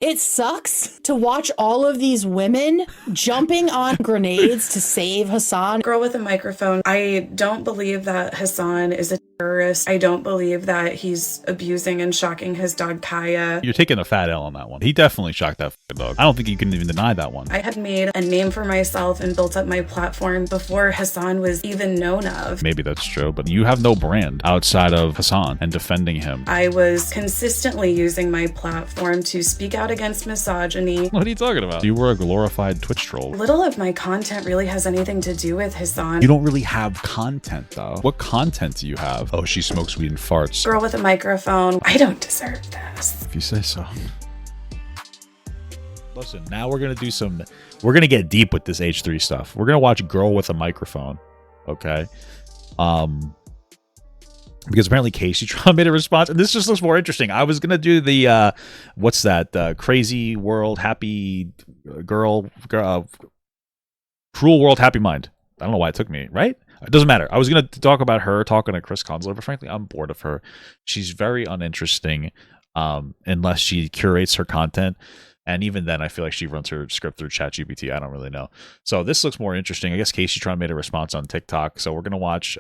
It sucks to watch all of these women jumping on grenades to save Hassan. Girl with a microphone. I don't believe that Hassan is a terrorist. I don't believe that he's abusing and shocking his dog Kaya. You're taking a fat L on that one. He definitely shocked that dog. I don't think you can even deny that one. I had made a name for myself and built up my platform before Hassan was even known of. Maybe that's true, but you have no brand outside of Hassan and defending him. I was consistently using my platform to speak out against misogyny. What are you talking about? You were a glorified Twitch troll. Little of my content really has anything to do with Hassan. You don't really have content, though. What content do you have? Oh, she smokes weed and farts. Girl with a microphone. I don't deserve this. If you say so. Listen, now we're going to get deep with this H3 stuff. We're going to watch Girl with a Microphone. Okay. Because apparently Kaceytron made a response, and this just looks more interesting. I was gonna do the what's that? Crazy World Happy Girl, Cruel World Happy Mind. I don't know why it took me, right? It doesn't matter. I was gonna talk about her talking to Chris Consular, but frankly, I'm bored of her. She's very uninteresting, unless she curates her content. And even then, I feel like she runs her script through ChatGPT. I don't really know. So this looks more interesting. I guess Kaceytron made a response on TikTok. So we're gonna watch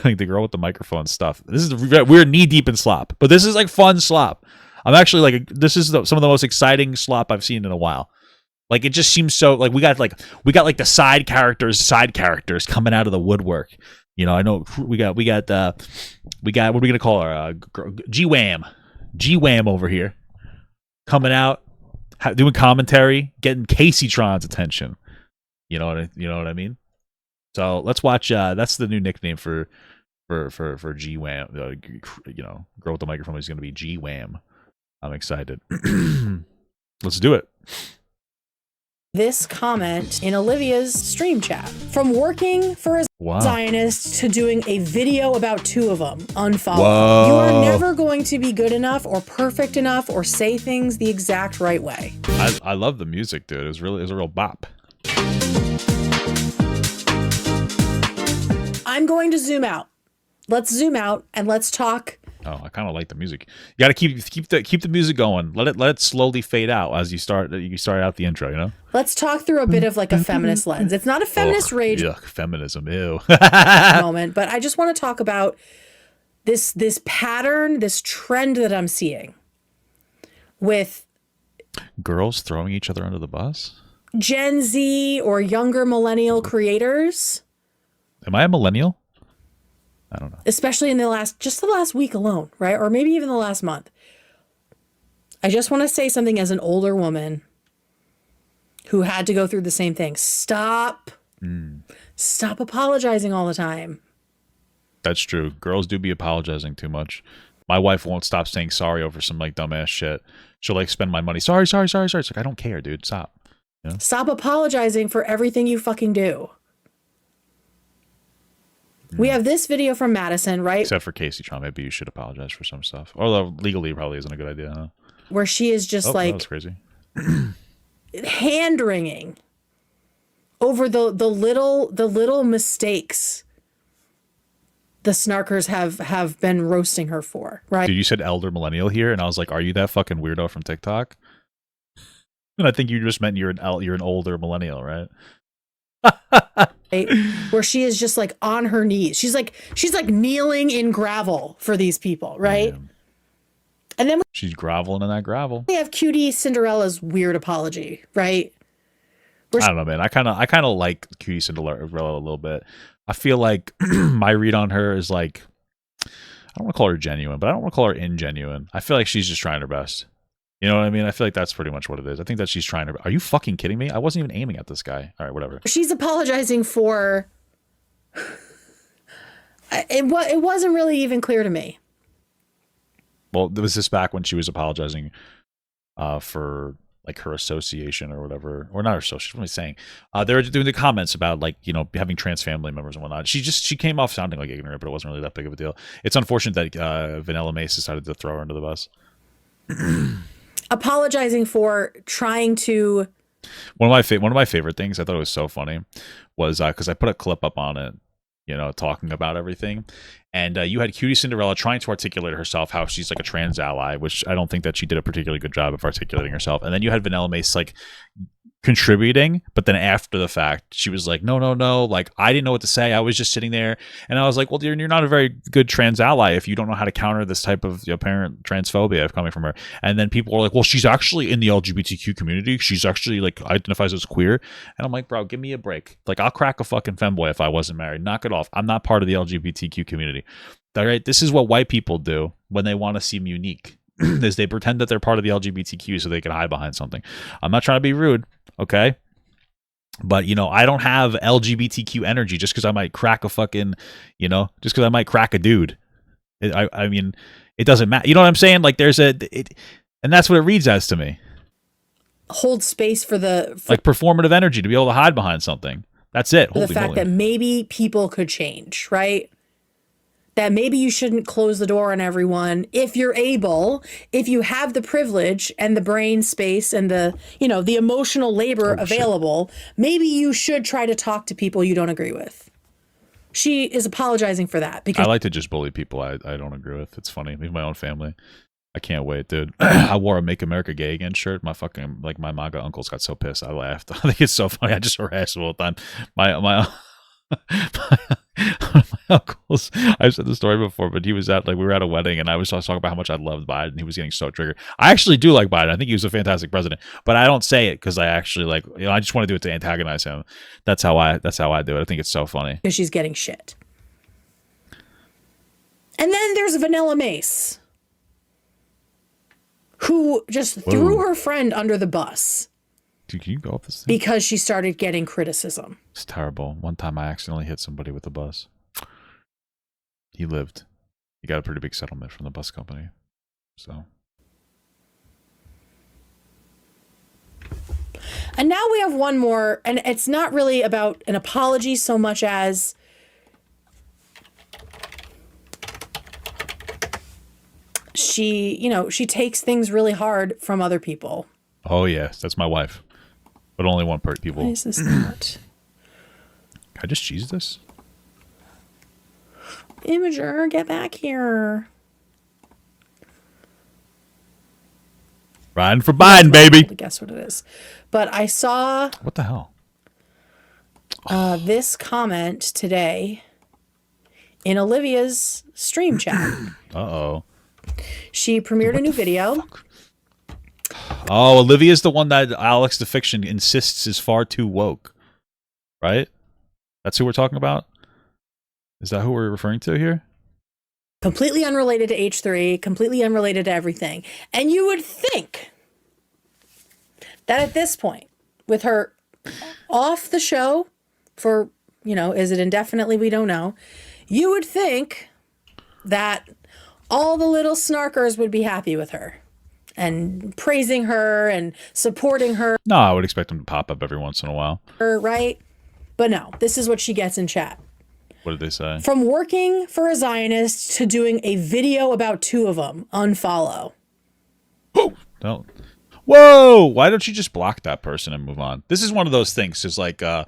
like the girl with the microphone stuff. This is we're knee deep in slop, but this is like fun slop. I'm actually like, this is some of the most exciting slop I've seen in a while. Like it just seems so like we got like the side characters coming out of the woodwork. You know, I know we got what are we gonna call her? G-WAM over here coming out, doing commentary, getting Kaceytron's attention. You know what I mean? So let's watch. That's the new nickname for G-WAM. Girl with the microphone is going to be G-WAM. I'm excited. Let's do it. This comment in Olivia's stream chat. From working for a Zionist to doing a video about two of them, unfollow. Whoa. You are never going to be good enough or perfect enough or say things the exact right way. I love the music, dude. It was a real bop. I'm going to zoom out. Let's zoom out and let's talk. Oh, I kind of like the music. You got to keep the music going. Let it slowly fade out as you start out the intro. You know. Let's talk through a bit of like a feminist lens. It's not a feminist rage. Yuck, feminism, ew. moment, but I just want to talk about this pattern, this trend that I'm seeing with girls throwing each other under the bus. Gen Z or younger millennial creators. Am I a millennial? I don't know. Especially in the last week alone, right? Or maybe even the last month. I just want to say something as an older woman who had to go through the same thing. Stop apologizing all the time. That's true. Girls do be apologizing too much. My wife won't stop saying sorry over some like dumbass shit. She'll like spend my money. Sorry. It's like, I don't care, dude. Stop. You know? Stop apologizing for everything you fucking do. We have this video from Madison, right? Except for Kaceytron, maybe you should apologize for some stuff. Although legally probably isn't a good idea, huh? Where she is just like, that was crazy. hand wringing over the little mistakes the snarkers have been roasting her for, right? Dude, you said elder millennial here, and I was like, are you that fucking weirdo from TikTok? And I think you just meant you're an older millennial, right? Right? Where she is just like on her knees. She's like kneeling in gravel for these people, right? Damn. And then She's groveling in that gravel. we have Cutie Cinderella's weird apology, right? I don't know, man. I kind of like Cutie Cinderella a little bit. I feel like my read on her is like, I don't want to call her genuine, but I don't want to call her ingenuine. I feel like she's just trying her best. You know what I mean? I feel like that's pretty much what it is. I think that she's trying to... Are you fucking kidding me? I wasn't even aiming at this guy. All right, whatever. She's apologizing for... It wasn't really even clear to me. Well, was this back when she was apologizing for like her association or whatever? Or not her association, what am I saying? They were doing the comments about like, you know, having trans family members and whatnot. She came off sounding like ignorant, but it wasn't really that big of a deal. It's unfortunate that Vanilla Mace decided to throw her under the bus. Apologizing for trying to... One of my favorite things, I thought it was so funny, was because I put a clip up on it talking about everything. And you had Cutie Cinderella trying to articulate herself, how she's like a trans ally, which I don't think that she did a particularly good job of articulating herself. And then you had Vanilla Mace like contributing, but then after the fact she was like, no, like I didn't know what to say, I was just sitting there. And I was like, well, you're not a very good trans ally if you don't know how to counter this type of apparent transphobia coming from her. And then people were like, well, she's actually in the LGBTQ community, she's actually like identifies as queer. And I'm like, bro, give me a break. Like, I'll crack a fucking femboy if I wasn't married, knock it off. I'm not part of the LGBTQ community. All right, this is what white people do when they want to seem unique. Is they pretend that they're part of the LGBTQ so they can hide behind something. I'm not trying to be rude, okay? But, I don't have LGBTQ energy just because I might crack a fucking, just because I might crack a dude. I mean, it doesn't matter. You know what I'm saying? Like, and that's what it reads as to me. Hold space for like performative energy to be able to hide behind something. That's it. The fact that maybe people could change, right? That maybe you shouldn't close the door on everyone if you're able, if you have the privilege and the brain space and the emotional labor available, maybe you should try to talk to people you don't agree with. She is apologizing for that because I like to just bully people I don't agree with. It's funny. Even my own family. I can't wait, dude. I wore a Make America Gay Again shirt. My fucking, my MAGA uncles got so pissed. I laughed. I think it's so funny. I just harassed them all the time. My uncles, I've said the story before, but he was we were at a wedding and I was talking about how much I loved Biden and he was getting so triggered. I actually do like Biden. I think he was a fantastic president, but I don't say it because I actually I just want to do it to antagonize him. That's how I do it. I think it's so funny. Because she's getting shit. And then there's Vanilla Mace, who just threw her friend under the bus. Dude, can you go up this thing? Because she started getting criticism. It's terrible. One time I accidentally hit somebody with a bus. He lived. He got a pretty big settlement from the bus company. So. And now we have one more, and it's not really about an apology so much as she takes things really hard from other people. Oh, yes. That's my wife. But only one part people. Why is this not? Can I just cheese this? Imager, get back here. Riding for Biden, baby. Guess what it is. But I saw... What the hell? This comment today in Olivia's stream chat. Uh-oh. She premiered a new video. Fuck? Oh, Olivia's the one that Alex the Fiction insists is far too woke. Right? That's who we're talking about? Is that who we're referring to here? Completely unrelated to H3, completely unrelated to everything. And you would think that at this point, with her off the show for, is it indefinitely? We don't know. You would think that all the little snarkers would be happy with her and praising her and supporting her. No, I would expect them to pop up every once in a while. Right? But no, this is what she gets in chat. What did they say? From working for a Zionist to doing a video about two of them, unfollow. Oh, don't. Whoa! Why don't you just block that person and move on? This is one of those things. It's like, oh,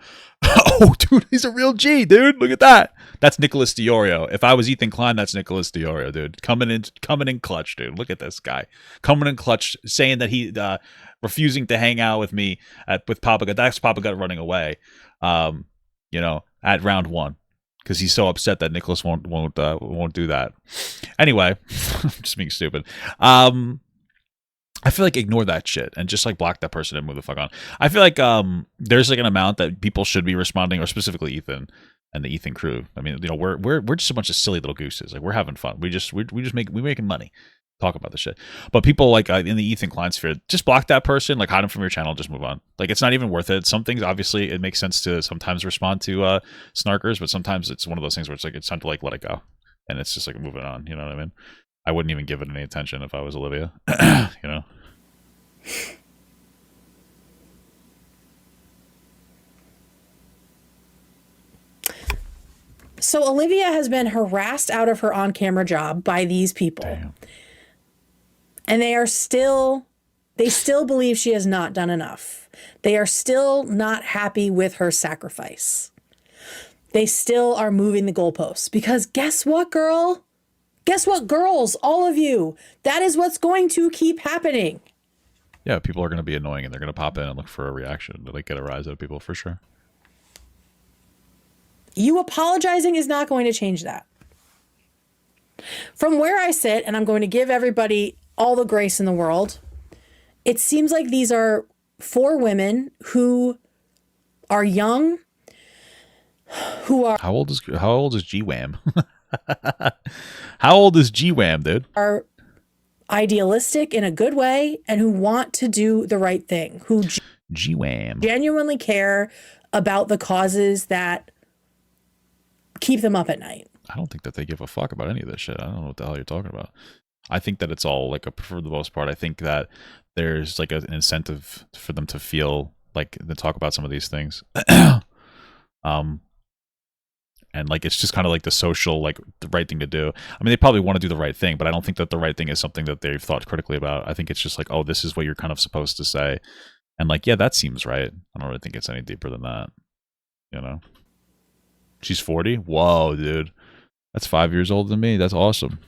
dude, he's a real G, dude. Look at that. That's Nicholas Diorio. If I was Ethan Klein, that's Nicholas Diorio, dude. Coming in clutch, dude. Look at this guy. Coming in clutch, saying that he refusing to hang out with me with Papa Gut. That's Papa Gut running away. At round one. Because he's so upset that Nicholas won't do that. Anyway, I'm just being stupid. I feel like ignore that shit and just block that person and move the fuck on. I feel like there's an amount that people should be responding, or specifically Ethan and the Ethan crew. I mean, we're just a bunch of silly little gooses. We're having fun. We're making money. Talk about the shit. But people in the Ethan Klein sphere, just block that person, hide them from your channel, just move on. It's not even worth it. Some things, obviously, it makes sense to sometimes respond to snarkers, but sometimes it's one of those things where it's time to let it go. And it's just moving on, you know what I mean? I wouldn't even give it any attention if I was Olivia, So Olivia has been harassed out of her on-camera job by these people. Damn. And they still believe she has not done enough. They are still not happy with her sacrifice. they still are moving the goalposts. Because guess what, girl? Guess what, girls? All of you. That is what's going to keep happening. Yeah, people are going to be annoying and they're going to pop in and look for a reaction to like get a rise out of people for sure. You apologizing is not going to change that. From where I sit, and I'm going to give everybody all the grace in the world, it seems like these are 4 women who are young, who are... How old is GWAM? How old is GWAM, dude? Are idealistic in a good way and who want to do the right thing, who GWAM genuinely care about the causes that keep them up at night. I don't think that they give a fuck about any of this shit. I don't know what the hell you're talking about. I think that it's all like for the most part, I think that there's like an incentive for them to feel like to talk about some of these things. And like it's just kind of like the social, like the right thing to do. I mean, they probably want to do the right thing, but I don't think that the right thing is something that they've thought critically about. I think it's just like, oh, this is what you're kind of supposed to say. And like, yeah, that seems right. I don't really think it's any deeper than that. You know? She's 40? Whoa, dude. That's 5 years older than me. That's awesome.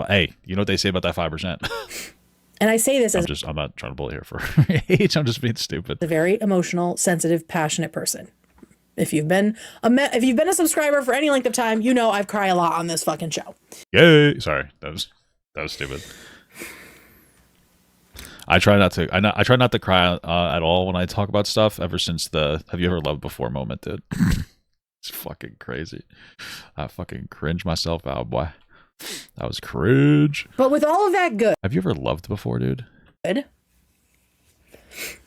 Hey, you know what they say about that 5%? And I say this I'm not trying to bully her for age. I'm just being stupid. a very emotional, sensitive, passionate person. If you've been a subscriber for any length of time, you know I've cried a lot on this fucking show. Yay! Sorry, that was stupid. I try not to. I try not to cry at all when I talk about stuff. Ever since the "Have you ever loved before" moment, dude. It's fucking crazy. I fucking cringe myself out, boy. That was cringe. But with all of that good, have you ever loved before, dude?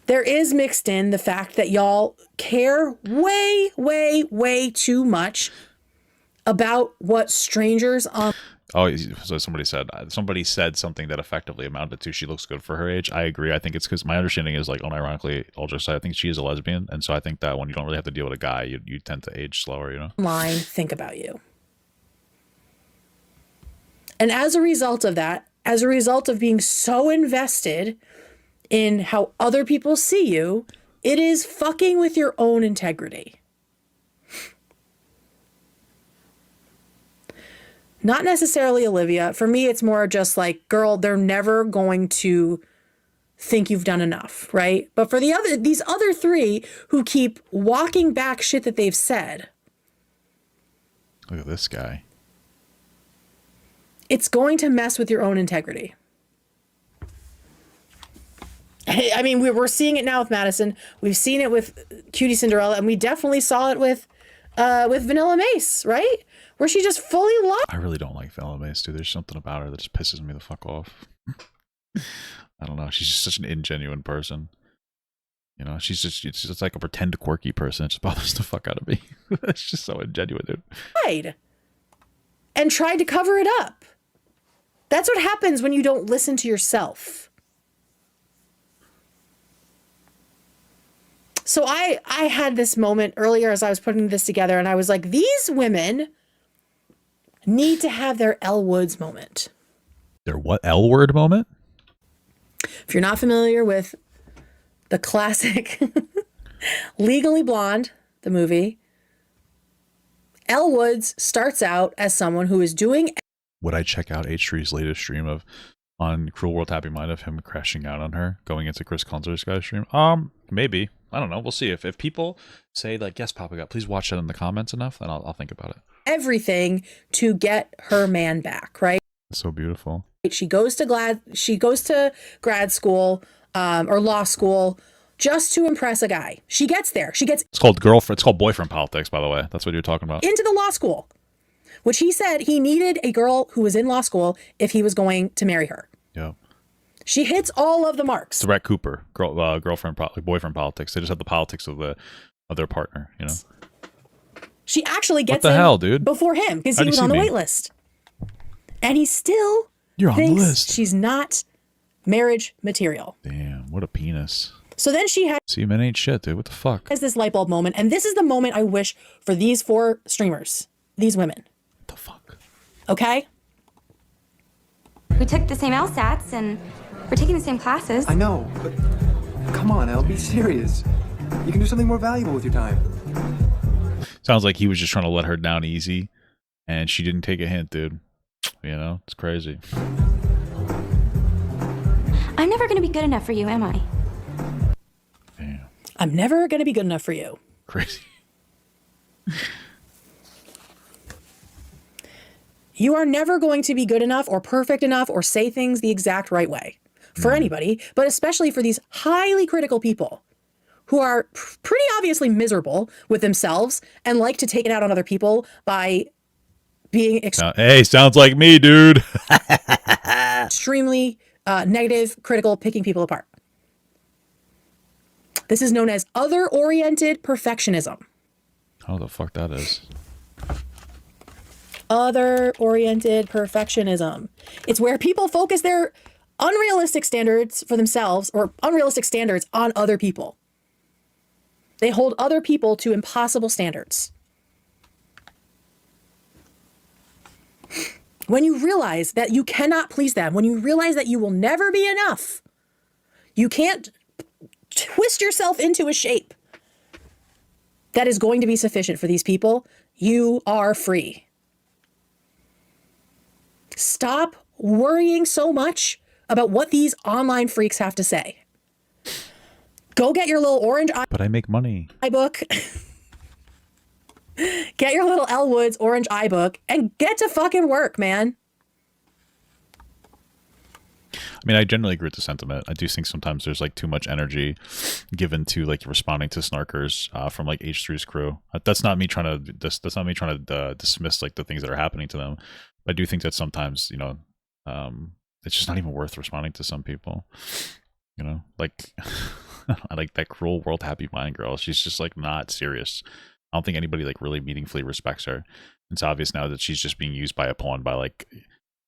There is mixed in the fact that y'all care way, way, way too much about what strangers on. Oh, so somebody said something that effectively amounted to she looks good for her age. I agree. I think it's because my understanding is like unironically, I'll just say I think she is a lesbian, and so I think that when you don't really have to deal with a guy, you tend to age slower. You know. Line, think about you. And as a result of that, as a result of being so invested in how other people see you, it is fucking with your own integrity. Not necessarily Olivia. For me, it's more just like, girl, they're never going to think you've done enough, right? But for these other 3 who keep walking back shit that they've said. Look at this guy. It's going to mess with your own integrity. I mean, we're seeing it now with Madison. We've seen it with Cutie Cinderella, and we definitely saw it with Vanilla Mace, right? Where she just fully lost. I really don't like Vanilla Mace, dude. There's something about her that just pisses me the fuck off. I don't know. She's just such an ingenuine person. You know, she's just like a pretend quirky person. It just bothers the fuck out of me. It's just so ingenuine, dude. Lied and tried to cover it up. That's what happens when you don't listen to yourself. So I had this moment earlier as I was putting this together, and I was like, these women need to have their Elle Woods moment. Their what? L word moment? If you're not familiar with the classic Legally Blonde, the movie, Elle Woods starts out as someone who is doing... Would I check out H3's latest stream on Cruel World Happy Mind of him crashing out on her going into Chris Consor's guy's stream? Maybe. I don't know. We'll see. If people say like, yes, Papa God, please watch that in the comments enough, then I'll think about it. Everything to get her man back, right? It's so beautiful. She goes to grad school or law school just to impress a guy. She gets there. It's called girlfriend. It's called boyfriend politics, by the way. That's what you're talking about. Into the law school, which he said he needed a girl who was in law school if he was going to marry her. Yeah. She hits all of the marks. It's Rhett Cooper, boyfriend politics. They just have the politics of their partner, you know. She actually gets what the hell, dude? Before him because he was on the wait list, and he still on the list. She's not marriage material. Damn, what a penis. So then she had... See, men ain't shit, dude. What the fuck? Has this light bulb moment, and this is the moment I wish for these 4 streamers, these women. What the fuck? Okay? We took the same LSATs, and we're taking the same classes. I know, but come on, Elle, be serious. You can do something more valuable with your time. Sounds like he was just trying to let her down easy, and she didn't take a hint, dude. You know, it's crazy. I'm never gonna be good enough for you, am I? Damn. I'm never going to be good enough for you. Crazy. You are never going to be good enough or perfect enough or say things the exact right way for anybody, but especially for these highly critical people who are pretty obviously miserable with themselves and like to take it out on other people by being Hey, sounds like me, dude. extremely negative, critical, picking people apart. This is known as other-oriented perfectionism. How the fuck that is? Other-oriented perfectionism. It's where people focus their unrealistic standards for themselves or unrealistic standards on other people. They hold other people to impossible standards. When you realize that you cannot please them, when you realize that you will never be enough, you can't twist yourself into a shape that is going to be sufficient for these people, you are free. Stop worrying so much about what these online freaks have to say. Go get your little orange But I make money. iBook. Get your little Elle Woods orange iBook and get to fucking work, man. I mean, I generally agree with the sentiment. I do think sometimes there's like too much energy given to like responding to snarkers from like H3's crew. That's not me trying to dismiss like the things that are happening to them. But I do think that sometimes, you know, it's just not even worth responding to some people. You know, like I like that cruel world happy mind girl. She's just like not serious. I don't think anybody like really meaningfully respects her. It's obvious now that she's just being used by a pawn by like,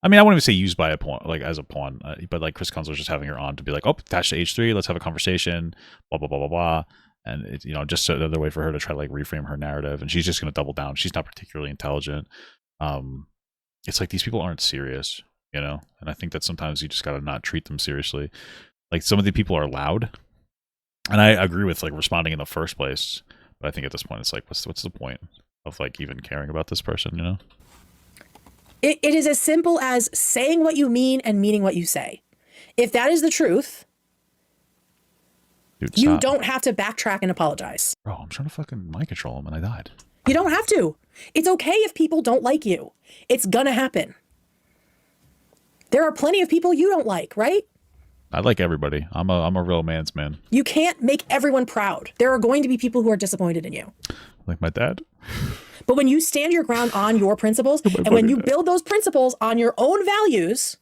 I mean, I wouldn't even say used by a pawn, like as a pawn, but like Chris Kunzler's just having her on to be like, oh, attached to H3, let's have a conversation, blah, blah, blah, blah, blah. And it's, you know, just another way for her to try to like reframe her narrative. And she's just going to double down. She's not particularly intelligent. It's like these people aren't serious, you know? And I think that sometimes you just got to not treat them seriously. Like some of the people are loud. And I agree with like responding in the first place. But I think at this point, it's like, what's the point of like even caring about this person, you know? It is as simple as saying what you mean and meaning what you say. If that is the truth, Dude, you stop. don't have to backtrack and apologize. Bro, I'm trying to fucking mind control him and I died. You don't have to. It's okay if people don't like you. It's gonna happen. There are plenty of people you don't like, right? I like everybody. I'm a real man's man. You can't make everyone proud. There are going to be people who are disappointed in you. Like my dad. But when you stand your ground on your principles, and when you build those principles on your own values,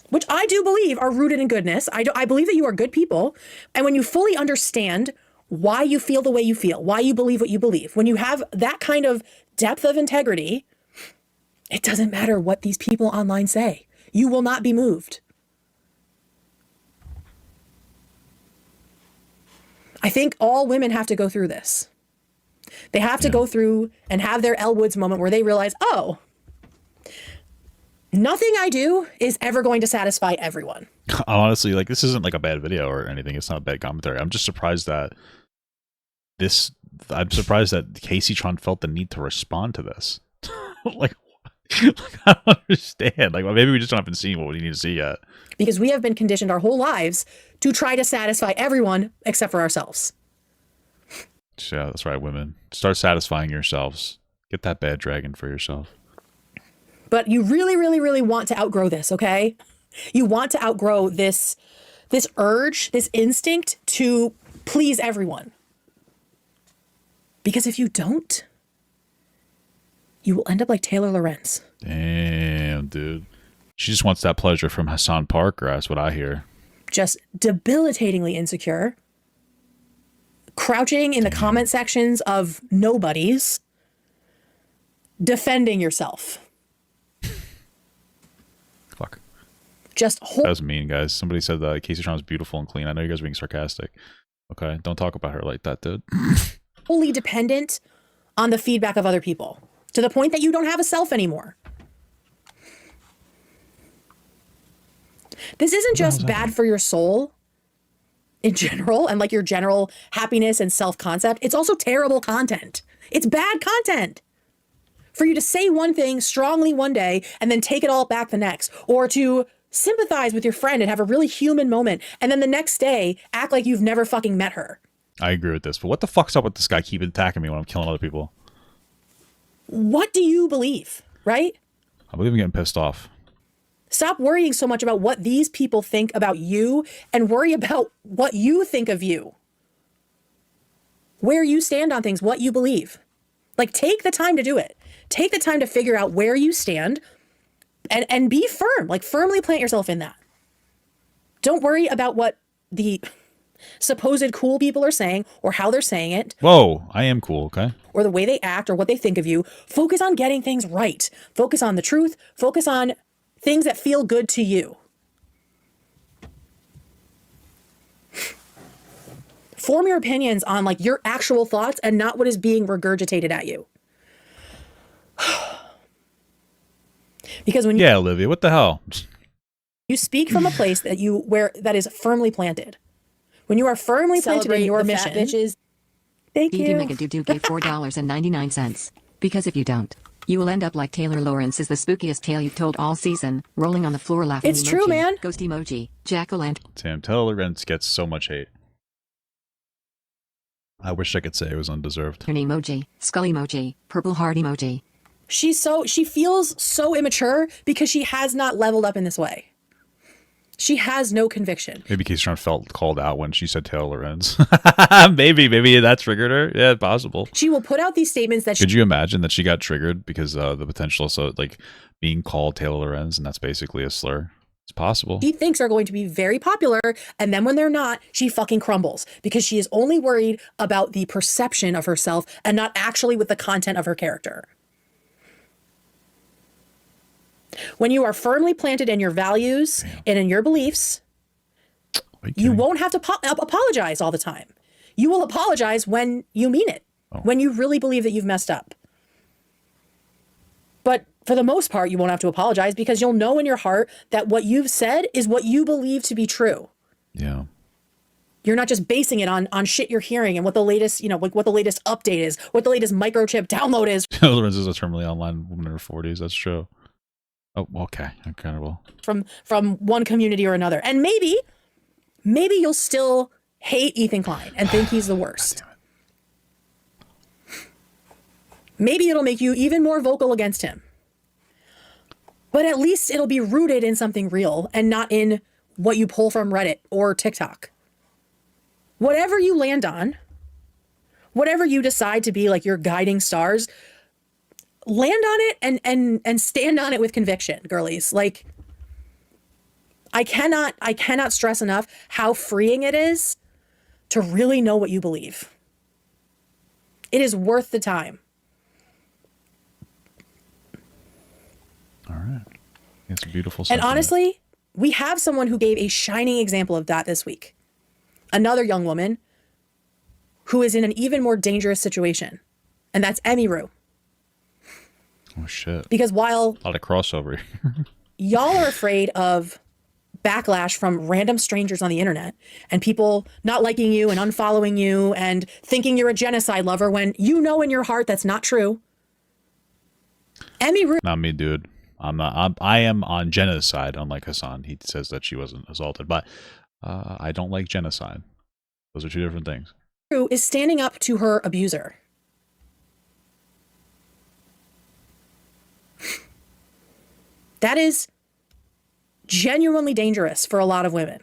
which I do believe are rooted in goodness, I believe that you are good people, and when you fully understand why you feel the way you feel, why you believe what you believe, when you have that kind of depth of integrity, it doesn't matter what these people online say. You will not be moved. I think all women have to go through this. They have to go through and have their Elle Woods moment where they realize, oh, nothing I do is ever going to satisfy everyone. Honestly, like this isn't like a bad video or anything. It's not a bad commentary. I'm just surprised that Kaceytron felt the need to respond to this. like I don't understand. Like, well, maybe we just haven't seen what we need to see yet. Because we have been conditioned our whole lives to try to satisfy everyone except for ourselves. Yeah, that's right, women. Start satisfying yourselves. Get that bad dragon for yourself. But you really, really, really want to outgrow this, okay? You want to outgrow this urge, this instinct to please everyone. Because if you don't, you will end up like Taylor Lorenz. Damn, dude. She just wants that pleasure from Hassan Parker, that's what I hear. Just debilitatingly insecure. Crouching in the comment sections of nobodies. Defending yourself. Fuck. Just That was mean, guys. Somebody said that Kaceytron is beautiful and clean. I know you guys are being sarcastic. Okay, don't talk about her like that, dude. wholly dependent on the feedback of other people. To the point that you don't have a self anymore. This isn't just bad for your soul. in general and like your general happiness and self-concept, it's also terrible content. It's bad content. For you to say one thing strongly one day and then take it all back the next, or to sympathize with your friend and have a really human moment and then the next day act like you've never fucking met her. I agree with this, but what the fuck's up with this guy keeping attacking me when I'm killing other people? What do you believe, right? I believe I'm getting pissed off. Stop worrying so much about what these people think about you and worry about what you think of you. Where you stand on things, what you believe. Like, take the time to do it. Take the time to figure out where you stand and be firm. Like, firmly plant yourself in that. Don't worry about what the supposed cool people are saying or how they're saying it. Whoa, I am cool, okay? Or the way they act or what they think of you. Focus on getting things right. Focus on the truth. Focus on things that feel good to you. Form your opinions on like your actual thoughts and not what is being regurgitated at you. Because when Yeah, Olivia, what the hell? you speak from a place that is firmly planted. When you are firmly planted in your mission, bitches. Thank DD you. McAdoo gave $4.99. Because if you don't, you will end up like Taylor Lawrence is the spookiest tale you've told all season, rolling on the floor laughing. It's true, man. Ghost emoji, jack-o'-lantern. Damn, Taylor Lawrence gets so much hate. I wish I could say it was undeserved. Emoji, skull emoji, purple heart emoji. She feels so immature because she has not leveled up in this way. She has no conviction. Maybe Kaceytron felt called out when she said Taylor Lawrence. maybe that triggered her. Yeah, possible. She will put out these statements that Could you imagine that she got triggered because the potential, so like being called Taylor Lawrence, and that's basically a slur? It's possible. she thinks are going to be very popular, and then when they're not, she fucking crumbles because she is only worried about the perception of herself and not actually with the content of her character. When you are firmly planted in your values and in your beliefs, you won't have to apologize all the time. You will apologize when you mean it, when you really believe that you've messed up. But for the most part, you won't have to apologize because you'll know in your heart that what you've said is what you believe to be true. Yeah. You're not just basing it on shit you're hearing and what the latest, what the latest update is, what the latest microchip download is. Taylor Lawrence is a terminally online woman in her 40s. That's true. Oh, okay. Incredible. From one community or another. And maybe you'll still hate Ethan Klein and think he's the worst. Maybe it'll make you even more vocal against him. But at least it'll be rooted in something real and not in what you pull from Reddit or TikTok. Whatever you land on, whatever you decide to be like your guiding stars, land on it and stand on it with conviction, girlies. Like, I cannot stress enough how freeing it is to really know what you believe. It is worth the time. All right. It's a beautiful And sentiment. honestly, we have someone who gave a shining example of that this week. Another young woman who is in an even more dangerous situation. And that's Emmy Rue. Oh, shit. Because while A lot of crossover. y'all are afraid of backlash from random strangers on the internet and people not liking you and unfollowing you and thinking you're a genocide lover when you know in your heart that's not true. Emmy Rue. Not me, dude. I'm not. I am on genocide, unlike Hassan. He says that she wasn't assaulted, but I don't like genocide. Those are two different things. Is standing up to her abuser. That is genuinely dangerous for a lot of women.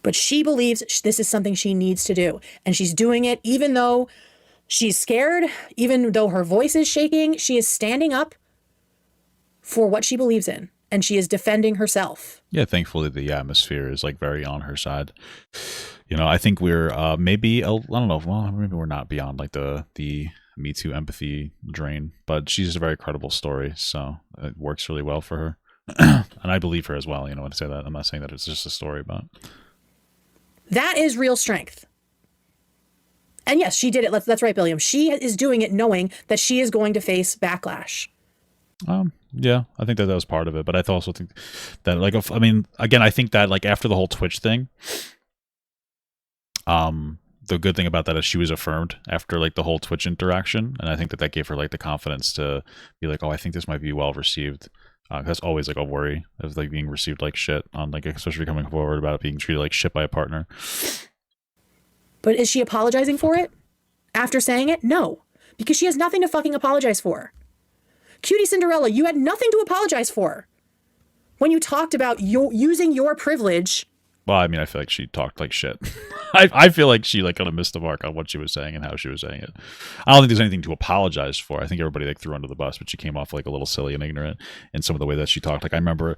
But she believes this is something she needs to do. And she's doing it even though she's scared, even though her voice is shaking. She is standing up for what she believes in. And she is defending herself. Yeah, thankfully the atmosphere is like very on her side. You know, I think we're maybe, I don't know, well, maybe we're not beyond like the Me Too empathy drain, but she's a very credible story, so it works really well for her. And I believe her as well, you know, when I say that. I'm not saying that it's just a story, but that is real strength. And yes, she did it. That's right, Billiam. She is doing it knowing that she is going to face backlash. Yeah, I think that was part of it, but I also think that like I mean, again, I think that like after the whole Twitch thing, the good thing about that is she was affirmed after like the whole Twitch interaction, and I think that that gave her like the confidence to be like, oh, I think this might be well received. That's always like a worry of like being received like shit on like, especially coming forward about being treated like shit by a partner. But is she apologizing for it after saying it? No, because she has nothing to fucking apologize for. Cutie Cinderella, you had nothing to apologize for when you talked about using your privilege. Well, I mean, I feel like she talked like shit. I feel like she like kind of missed the mark on what she was saying and how she was saying it. I don't think there's anything to apologize for. I think everybody like threw under the bus, but she came off like a little silly and ignorant in some of the way that she talked. Like I remember,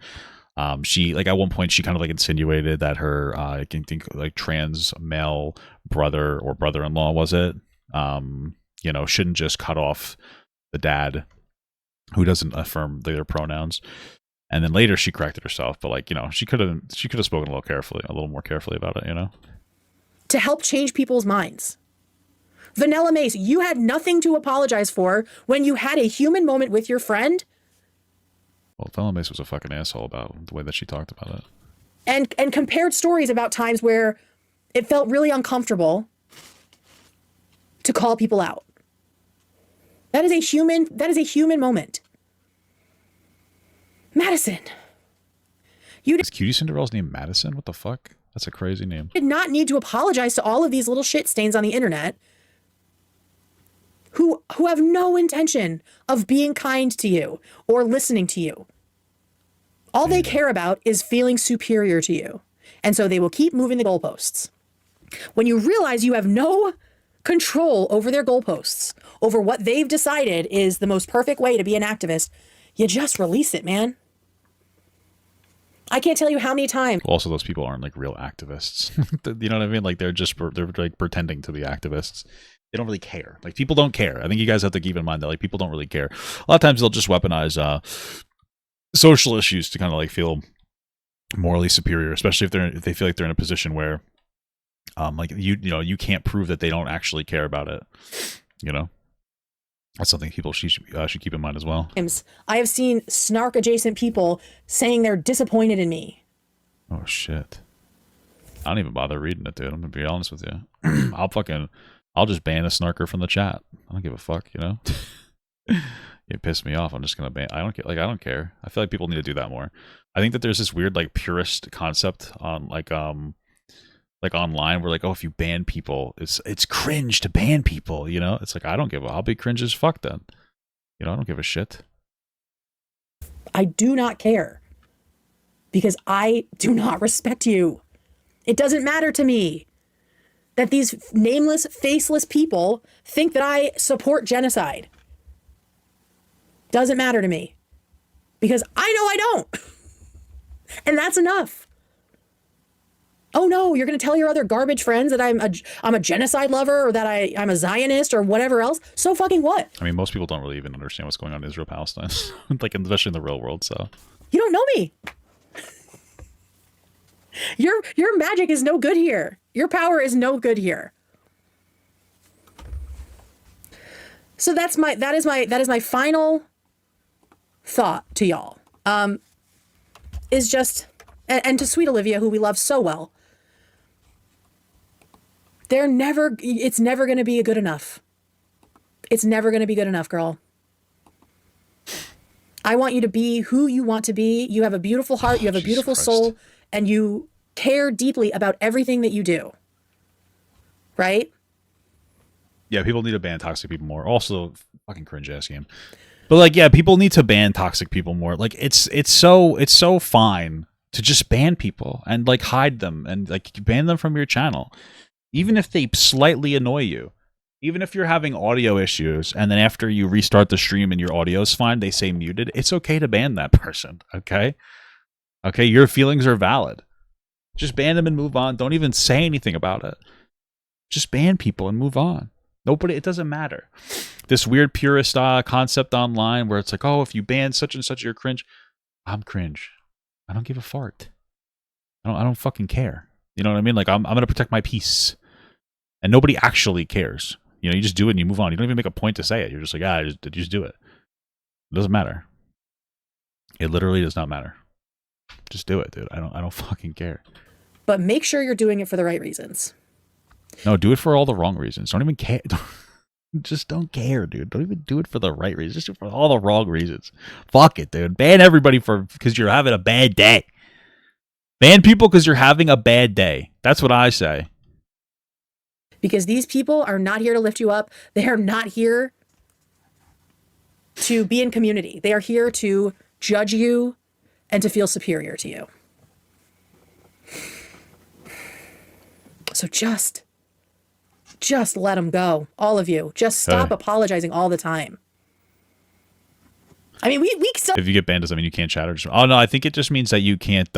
she like at one point she kind of like insinuated that her I can think like trans male brother or brother-in-law was it, you know, shouldn't just cut off the dad who doesn't affirm their pronouns. And then later she corrected herself, but like, you know, she could have spoken a little more carefully about it, you know, to help change people's minds. Vanilla Mace, you had nothing to apologize for when you had a human moment with your friend. Well, Vanilla Mace was a fucking asshole about the way that she talked about it. And compared stories about times where it felt really uncomfortable to call people out. That is a human moment. Madison. Is Cutie Cinderella's name Madison? What the fuck? That's a crazy name. Did not need to apologize to all of these little shit stains on the internet who have no intention of being kind to you or listening to you. All they care about is feeling superior to you. And so they will keep moving the goalposts. When you realize you have no control over their goalposts, over what they've decided is the most perfect way to be an activist, you just release it, man. I can't tell you how many times. Also, those people aren't like real activists. You know what I mean? Like they're like pretending to be activists. They don't really care. Like people don't care. I think you guys have to keep in mind that like people don't really care. A lot of times they'll just weaponize social issues to kind of like feel morally superior, especially if they feel like they're in a position where like you know you can't prove that they don't actually care about it. You know. That's something people should keep in mind as well. I have seen snark adjacent people saying they're disappointed in me. Oh shit. I don't even bother reading it, dude. I'm gonna be honest with you. I'll just ban a snarker from the chat. I don't give a fuck, you know? You piss me off. I'm just gonna ban. I don't care. I feel like people need to do that more. I think that there's this weird like purist concept on like online where like, oh, if you ban people, it's cringe to ban people, you know? It's like I'll be cringe as fuck then. You know, I don't give a shit. I do not care. Because I do not respect you. It doesn't matter to me that these nameless, faceless people think that I support genocide. Doesn't matter to me. Because I know I don't. And that's enough. Oh no, you're going to tell your other garbage friends that I'm a genocide lover or that I'm a Zionist or whatever else. So fucking what? I mean, most people don't really even understand what's going on in Israel-Palestine, like especially in the real world. So you don't know me. Your magic is no good here. Your power is no good here. So that is my final thought to y'all. Is just and to sweet Olivia, who we love so well. It's never going to be good enough. It's never going to be good enough, girl. I want you to be who you want to be. You have a beautiful heart. You have a beautiful soul, and you care deeply about everything that you do. Right? Yeah, people need to ban toxic people more. Also, fucking cringe ass game. But like, yeah, people need to ban toxic people more. Like, it's so fine to just ban people and like hide them and like ban them from your channel. Even if they slightly annoy you, even if you're having audio issues and then after you restart the stream and your audio's fine, they say muted, it's okay to ban that person, okay? Okay, your feelings are valid. Just ban them and move on. Don't even say anything about it. Just ban people and move on. It doesn't matter. This weird purist concept online where it's like, oh, if you ban such and such, you're cringe. I'm cringe. I don't give a fart. I don't fucking care. You know what I mean? Like I'm gonna protect my peace, and nobody actually cares. You know, you just do it and you move on. You don't even make a point to say it. You're just like, you just do it. It doesn't matter. It literally does not matter. Just do it, dude. I don't fucking care. But make sure you're doing it for the right reasons. No, do it for all the wrong reasons. Don't even care. Just don't care, dude. Don't even do it for the right reasons. Just do it for all the wrong reasons. Fuck it, dude. Ban everybody because you're having a bad day. Ban people because you're having a bad day. That's what I say. Because these people are not here to lift you up. They are not here to be in community. They are here to judge you and to feel superior to you. So just let them go. All of you. Just stop apologizing all the time. I mean, we still... If you get banned, does that mean you can't chat? Or just, oh, no, I think it just means that you can't...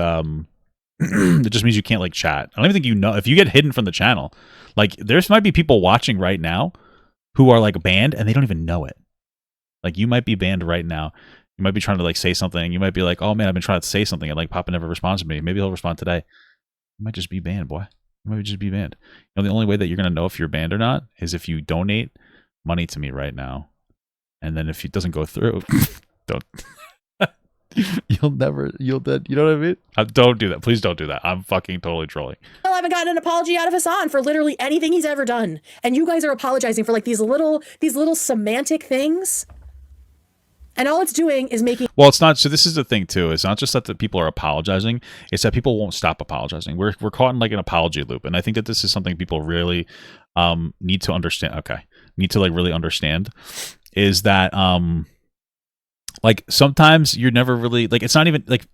it just means you can't, like, chat. I don't even think you know... If you get hidden from the channel, like, there's might be people watching right now who are, like, banned, and they don't even know it. Like, you might be banned right now. You might be trying to, like, say something. You might be like, oh, man, I've been trying to say something, and, like, Papa never responds to me. Maybe he'll respond today. You might just be banned, boy. You might just be banned. You know, the only way that you're going to know if you're banned or not is if you donate money to me right now. And then if it doesn't go through, don't... you'll never, you know what I mean? Don't do that. Please don't do that. I'm fucking totally trolling. I haven't gotten an apology out of Hassan for literally anything he's ever done. And you guys are apologizing for like these little semantic things. And all it's doing is making... Well, it's not... So this is the thing, too. It's not just that the people are apologizing. It's that people won't stop apologizing. We're caught in, like, an apology loop. And I think that this is something people really need to understand. Okay. Need to, like, really understand. Is that, like, sometimes you're never really... Like, it's not even... Like,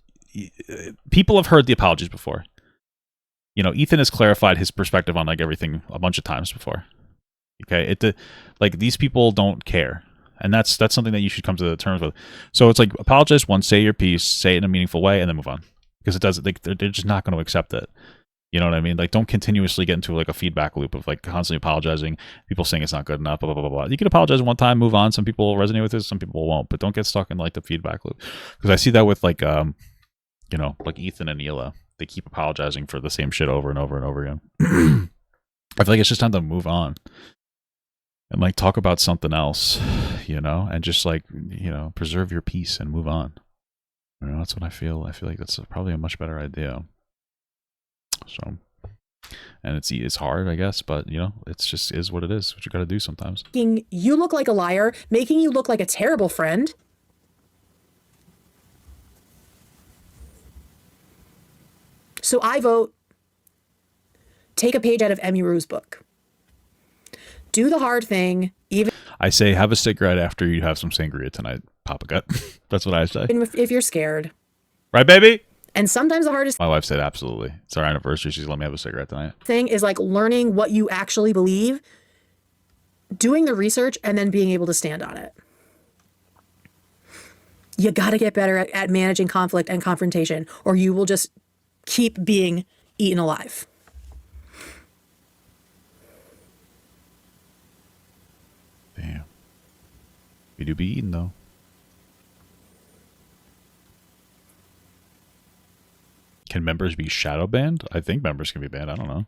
people have heard the apologies before. You know, Ethan has clarified his perspective on, like, everything a bunch of times before. Okay? Like, these people don't care. And that's something that you should come to terms with. So it's like, apologize once, say your piece, say it in a meaningful way, and then move on. Because it does, like, they're just not going to accept it. You know what I mean? Like, don't continuously get into like a feedback loop of like constantly apologizing, people saying it's not good enough, blah, blah, blah, blah. You can apologize one time, move on. Some people will resonate with it, some people won't. But don't get stuck in like the feedback loop. Because I see that with like, you know, like Ethan and Hila. They keep apologizing for the same shit over and over and over again. I feel like it's just time to move on. And like talk about something else, you know, and just like, you know, preserve your peace and move on. You know, that's what I feel. I feel like that's probably a much better idea. So, and it's hard, I guess, but you know, it's just is what it is. What you got to do sometimes. Making you look like a liar, making you look like a terrible friend. So I vote, take a page out of Emiru's book. Do the hard thing, even... I say have a cigarette after you have some sangria tonight, Papa Gut. That's what I say. If you're scared. Right, baby? And sometimes the hardest... My wife said absolutely. It's our anniversary. She's let me have a cigarette tonight. ...thing is like learning what you actually believe, doing the research, and then being able to stand on it. You got to get better at managing conflict and confrontation, or you will just keep being eaten alive. Damn. We do be eating, though. Can members be shadow banned? I think members can be banned. I don't know.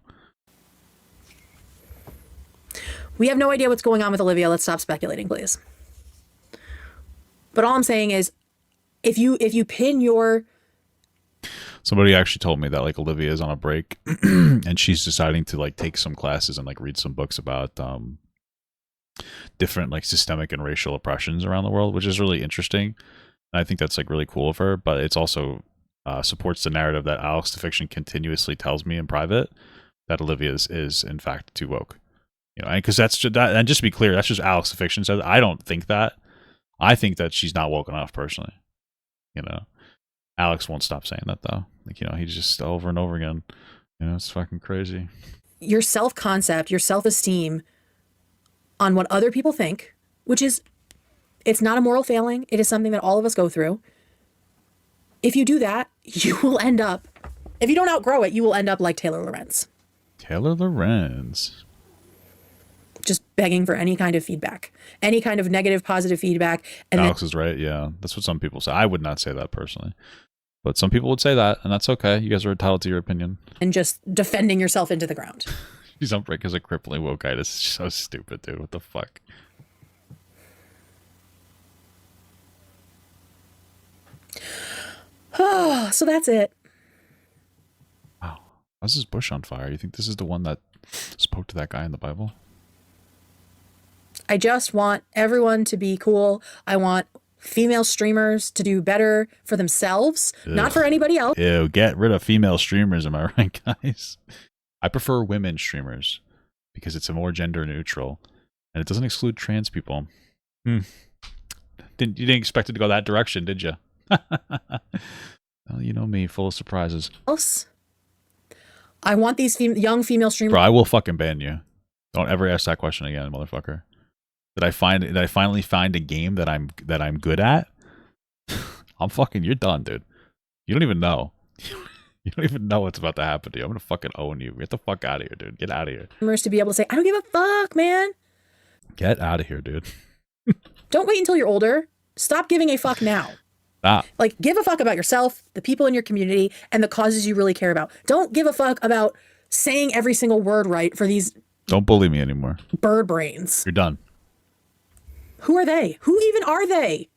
We have no idea what's going on with Olivia. Let's stop speculating, please. But all I'm saying is, if you pin your... Somebody actually told me that like Olivia is on a break and she's deciding to like take some classes and like read some books about different like systemic and racial oppressions around the world, which is really interesting. And I think that's like really cool of her, but it's also supports the narrative that Alex the Fiction continuously tells me in private that Olivia is in fact too woke. You know, and because that's just that, and just to be clear, that's just Alex the Fiction says. I don't think that. I think that she's not woke enough personally. You know, Alex won't stop saying that though. Like, you know, he's just over and over again. You know, it's fucking crazy. Your self-concept, your self-esteem on what other people think, which is, it's not a moral failing. It is something that all of us go through. If you do that, you will end up, if you don't outgrow it, you will end up like Taylor Lorenz. Taylor Lorenz. Just begging for any kind of feedback, any kind of negative, positive feedback. And Alex is right. Yeah, that's what some people say. I would not say that personally, but some people would say that, and that's okay. You guys are entitled to your opinion. And just defending yourself into the ground. She's on break because of crippling wokeitis. It's so stupid, dude. What the fuck? Oh, so that's it. Wow. How's this bush on fire? You think this is the one that spoke to that guy in the Bible? I just want everyone to be cool. I want female streamers to do better for themselves, not for anybody else. Ew, get rid of female streamers, am I right, guys? I prefer women streamers because it's a more gender neutral and it doesn't exclude trans people. You didn't expect it to go that direction, did you? Well, you know me, full of surprises. I want these young female streamers. Bro, I will fucking ban you. Don't ever ask that question again, motherfucker. Did I finally find a game that I'm good at? I'm fucking, you're done, dude. You don't even know. You don't even know what's about to happen to you. I'm gonna fucking own you. Get the fuck out of here, dude. Get out of here. To be able to say, I don't give a fuck, man. Get out of here, dude. Don't wait until you're older. Stop giving a fuck now. Stop. Like, give a fuck about yourself, the people in your community, and the causes you really care about. Don't give a fuck about saying every single word right for these. Don't bully me anymore. Bird brains. You're done. Who are they? Who even are they?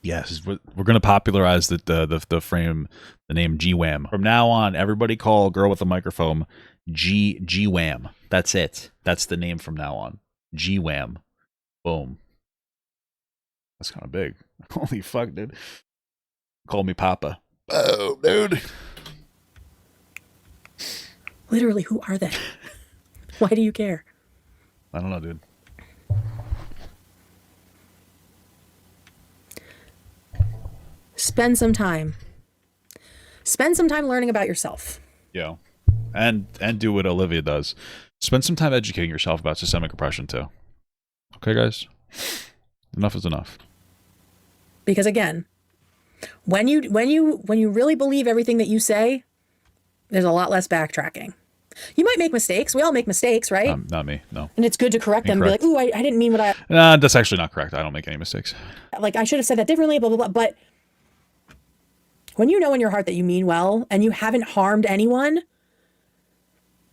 Yes, we're gonna popularize the frame, the name G-WAM. From now on, everybody call girl with a microphone G-WAM. That's it. That's the name from now on. G-WAM. Boom. That's kind of big. Holy fuck, dude. Call me Papa. Oh, dude. Literally, who are they? Why do you care? I don't know, dude. Spend some time. Spend some time learning about yourself. Yeah. And do what Olivia does. Spend some time educating yourself about systemic oppression too. Okay, guys? Enough is enough. Because again, when you really believe everything that you say, there's a lot less backtracking. You might make mistakes. We all make mistakes, right? Not me, no. And it's good to correct them and be like, ooh, I didn't mean what I... That's actually not correct. I don't make any mistakes. Like, I should have said that differently, blah, blah, blah. But when you know in your heart that you mean well and you haven't harmed anyone,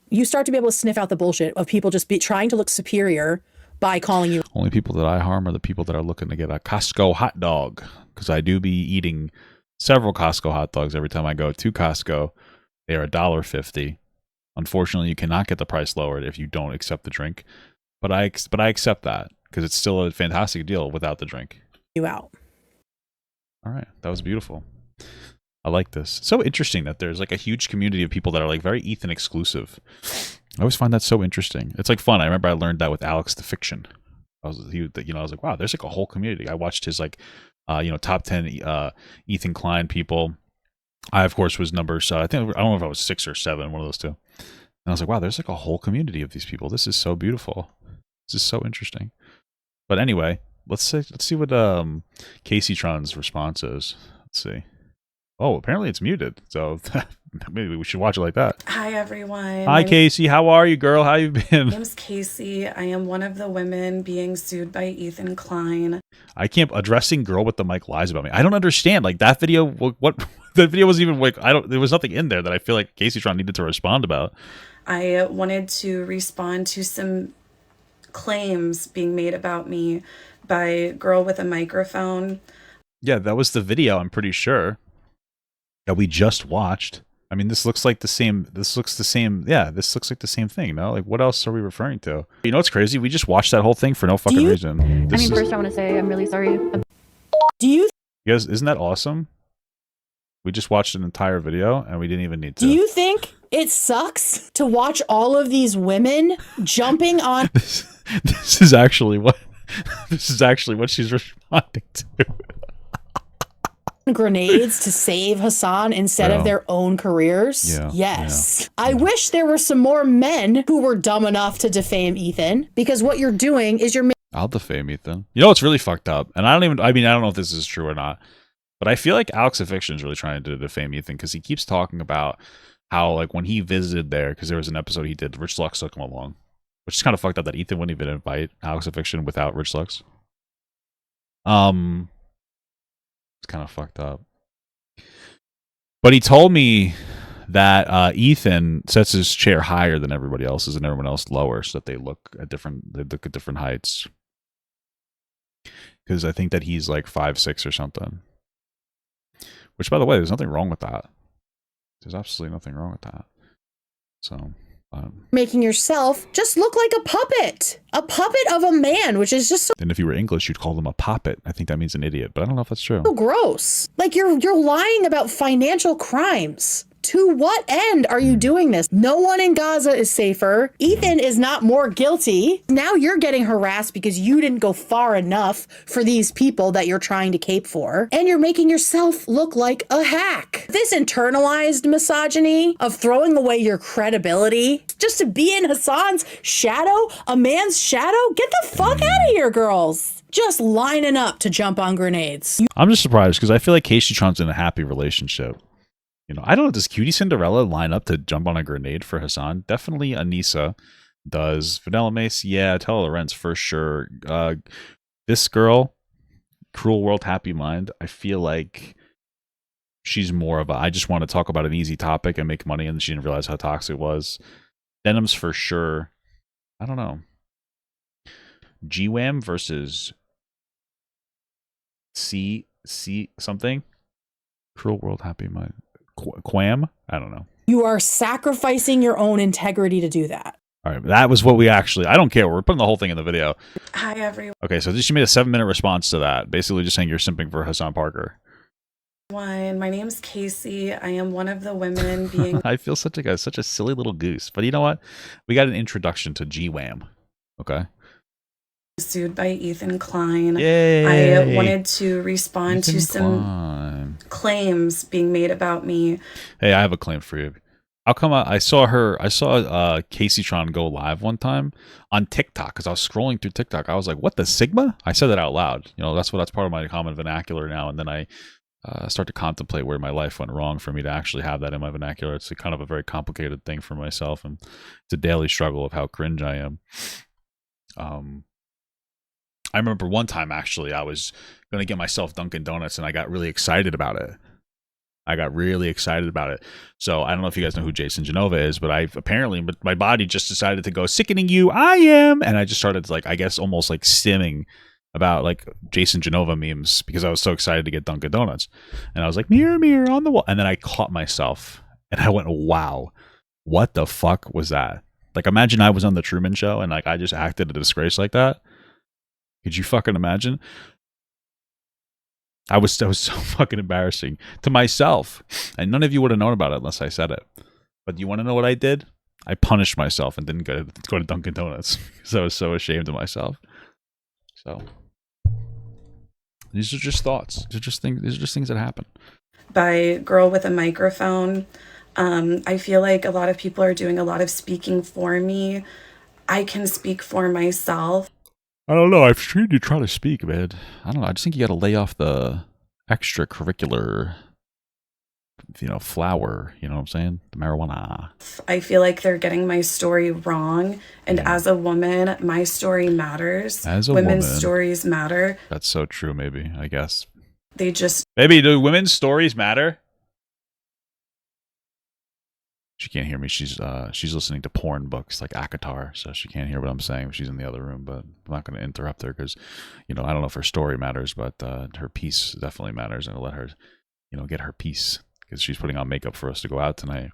you start to be able to sniff out the bullshit of people just trying to look superior by calling you. Only people that I harm are the people that are looking to get a Costco hot dog. Because I do be eating several Costco hot dogs every time I go to Costco. They are $1.50. Unfortunately, you cannot get the price lowered if you don't accept the drink. But I accept that because it's still a fantastic deal without the drink. You out. All right. That was beautiful. I like this. So interesting that there's like a huge community of people that are like very Ethan exclusive. I always find that so interesting. It's like fun. I remember I learned that with Alex the Fiction. I was like, wow, there's like a whole community. I watched his like, top 10 Ethan Klein people. I of course was number, so I don't know if I was 6 or 7, one of those two. And I was like, wow, there's like a whole community of these people. This is so beautiful. This is so interesting. But anyway, let's see what Kaceytron's response is. Let's see. Oh, apparently it's muted. So maybe we should watch it like that. Hi, everyone. Hi, Casey. How are you, girl? How you been? My name's Casey. I am one of the women being sued by Ethan Klein. I can't addressing girl with the mic lies about me. I don't understand. Like that video, what the video wasn't even like, there was nothing in there that I feel like Kaceytron needed to respond about. I wanted to respond to some claims being made about me by girl with a microphone. Yeah, that was the video, I'm pretty sure, that we just watched. I mean, this looks like the same. Yeah, this looks like the same thing. No, like what else are we referring to? You know what's crazy? We just watched that whole thing for no fucking reason. First I want to say I'm really sorry. Do you guys, isn't that awesome? We just watched an entire video and we didn't even need to. Do you think it sucks to watch all of these women jumping on this is actually what she's responding to. grenades to save Hassan instead of their own careers? Yeah, yes. Yeah. I wish there were some more men who were dumb enough to defame Ethan, because what you're doing is you're I'll defame Ethan. You know what's really fucked up? And I don't know if this is true or not, but I feel like Alex the Fiction is really trying to defame Ethan because he keeps talking about how, like, when he visited there, because there was an episode he did, Rich Lux took him along, which is kind of fucked up that Ethan wouldn't even invite Alex the Fiction without Rich Lux. It's kind of fucked up. But he told me that Ethan sets his chair higher than everybody else's and everyone else lower, so that they look at different heights. Because I think that he's like 5'6" or something. Which, by the way, there's nothing wrong with that. There's absolutely nothing wrong with that. So, making yourself just look like a puppet of a man, which is just so and if you were English, you'd call them a poppet. I think that means an idiot, but I don't know if that's true. gross. Like you're lying about financial crimes. To what end are you doing this? No one in Gaza is safer. Ethan is not more guilty. Now you're getting harassed because you didn't go far enough for these people that you're trying to cape for. And you're making yourself look like a hack. This internalized misogyny of throwing away your credibility just to be in Hassan's shadow, a man's shadow? Get the fuck out of here, girls. Just lining up to jump on grenades. I'm just surprised because I feel like Kaceytron's in a happy relationship. You know, I don't know. Does Cutie Cinderella line up to jump on a grenade for Hassan? Definitely Anissa does. Vanilla Mace, yeah. Tella Lorenz for sure. This girl, Cruel World, Happy Mind, I feel like she's more of a, I just want to talk about an easy topic and make money, and she didn't realize how toxic it was. Denim's for sure. I don't know. G-WAM versus C something. Cruel World, Happy Mind. GWAM? I don't know. You are sacrificing your own integrity to do that. All right, that was what we actually, I don't care. We're putting the whole thing in the video. Hi, everyone. Okay, so she made a 7-minute response to that, basically just saying you're simping for Hassan Parker. My name's Casey. I am one of the women being I feel such a silly little goose. But you know what? We got an introduction to G-WAM. Okay. sued by Ethan Klein. Yay. I wanted to respond Ethan to some Klein. claims being made about me. Hey, I have a claim for you. I'll come out. I saw Kaceytron go live one time on TikTok because I was scrolling through TikTok. I was like, what the Sigma? I said that out loud. You know, that's part of my common vernacular now. And then I start to contemplate where my life went wrong for me to actually have that in my vernacular. It's kind of a very complicated thing for myself. And it's a daily struggle of how cringe I am. I remember one time, actually, I was going to get myself Dunkin' Donuts and I got really excited about it. So I don't know if you guys know who Jason Genova is, but my body just decided to go, sickening you, I am. And I just started like, I guess almost like stimming about like Jason Genova memes because I was so excited to get Dunkin' Donuts. And I was like, mirror, mirror on the wall. And then I caught myself and I went, wow, what the fuck was that? Like, imagine I was on the Truman Show and like I just acted a disgrace like that. Could you fucking imagine? I was so fucking embarrassing to myself. And none of you would have known about it unless I said it. But you want to know what I did? I punished myself and didn't go to Dunkin' Donuts because I was so ashamed of myself. So these are just thoughts. These are just things that happen. By Girl with a Microphone. I feel like a lot of people are doing a lot of speaking for me. I can speak for myself. I don't know. I've seen you try to speak, man. I don't know. I just think you got to lay off the extracurricular, flower. You know what I'm saying? The marijuana. I feel like they're getting my story wrong. And as a woman, my story matters. As a women's woman, stories matter. That's so true, maybe, I guess. Maybe do women's stories matter? She can't hear me. She's listening to porn books like Akatar, so she can't hear what I'm saying. She's in the other room, but I'm not going to interrupt her because, I don't know if her story matters, but her peace definitely matters, and I'll let her, get her peace because she's putting on makeup for us to go out tonight.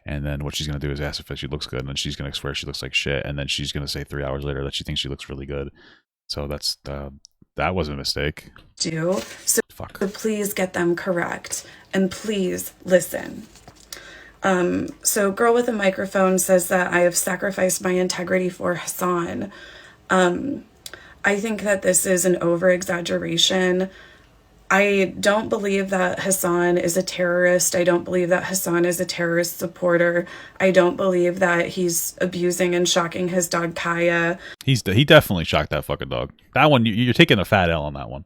And then what she's going to do is ask if she looks good, and then she's going to swear she looks like shit, and then she's going to say 3 hours later that she thinks she looks really good. So that was a mistake. So please get them correct, and please listen. So Girl with a Microphone says that I have sacrificed my integrity for Hassan. I think that this is an over-exaggeration. I don't believe that Hassan is a terrorist. I don't believe that Hassan is a terrorist supporter. I don't believe that he's abusing and shocking his dog Kaya. He definitely shocked that fucking dog. That one, you're taking a fat L on that one.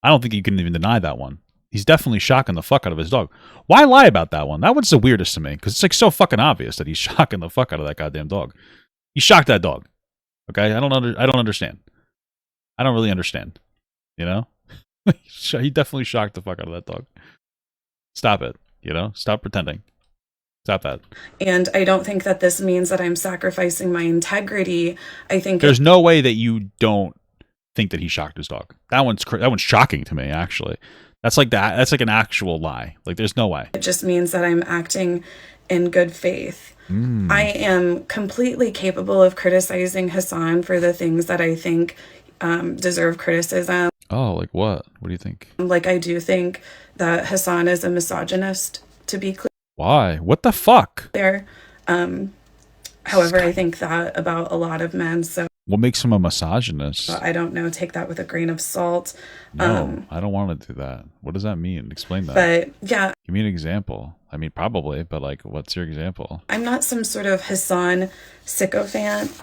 I don't think you can even deny that one. He's definitely shocking the fuck out of his dog. Why lie about that one? That one's the weirdest to me because it's like so fucking obvious that he's shocking the fuck out of that goddamn dog. He shocked that dog. Okay, I don't understand. I don't really understand. He definitely shocked the fuck out of that dog. Stop it. Stop pretending. Stop that. And I don't think that this means that I'm sacrificing my integrity. I think there's no way that you don't think that he shocked his dog. That one's shocking to me, actually. That's like that. That's like an actual lie. Like there's no way. It just means that I'm acting in good faith. I am completely capable of criticizing Hassan for the things that I think deserve criticism. Oh, like what? What do you think? Like, I do think that Hassan is a misogynist, to be Why? What the fuck? clear. However, I think that about a lot of men, so What makes him a misogynist? I don't know, take that with a grain of salt. No, I don't want to do that. What does that mean? Explain that. But yeah, Give me an example. I mean, probably, but like, what's your example? I'm not some sort of Hassan sycophant.